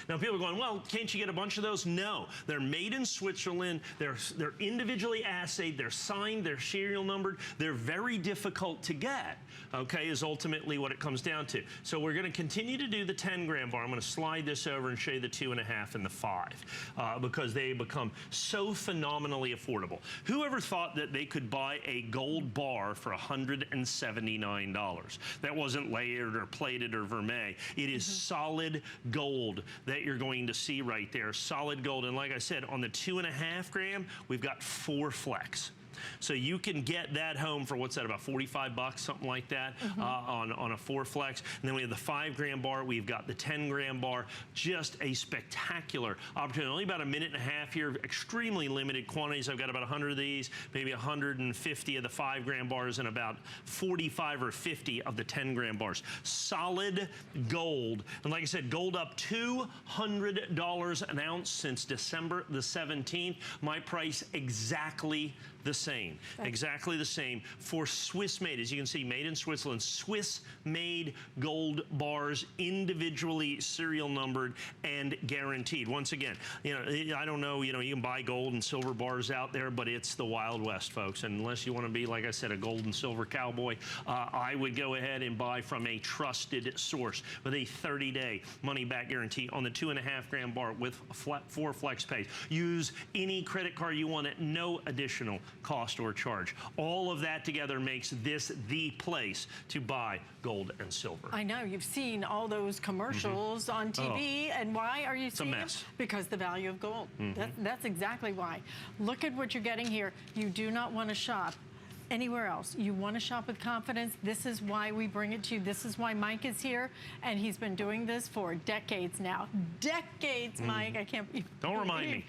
Now people are going, well, can't you get a bunch of those? No, they're made in Switzerland. They're individually assayed. They're signed. They're serial numbered. They're very difficult to get. Okay, is ultimately what it comes down to. So we're going to continue to do the 10-gram bar. I'm going to slide this over and show you the 2.5 and the 5 because they become so phenomenally affordable. Whoever thought that they could buy a gold bar for $179? That wasn't layered or plated or vermeil. It is solid gold that you're going to see right there. Solid gold. And like I said, on the 2.5 gram, we've got 4 flex. So you can get that home for, what's that, about 45 bucks, something like that, on a 4 flex. And then we have the 5-gram bar. We've got the 10-gram bar. Just a spectacular opportunity. Only about a minute and a half here. Extremely limited quantities. I've got about 100 of these, maybe 150 of the 5-gram bars, and about 45 or 50 of the 10-gram bars. Solid gold. And like I said, gold up $200 an ounce since December the 17th. My price exactly the same. Exactly the same for Swiss made. As you can see, made in Switzerland. Swiss made gold bars, individually serial numbered and guaranteed. Once again, you know, I don't know, you know, you can buy gold and silver bars out there, but it's the Wild West, folks. And unless you want to be, like I said, a gold and silver cowboy, I would go ahead and buy from a trusted source with a 30-day money-back guarantee on the 2.5 gram bar with 4 flex pays. Use any credit card you want at no additional cost or charge. All of that together makes this the place to buy gold and silver. I know, you've seen all those commercials on TV, and why are you seeing them? Because the value of gold. That's exactly why. Look at what you're getting here. You do not want to shop anywhere else. You want to shop with confidence. This is why we bring it to you. This is why Mike is here, and he's been doing this for decades now. Decades, Mike. I can't. Don't remind me.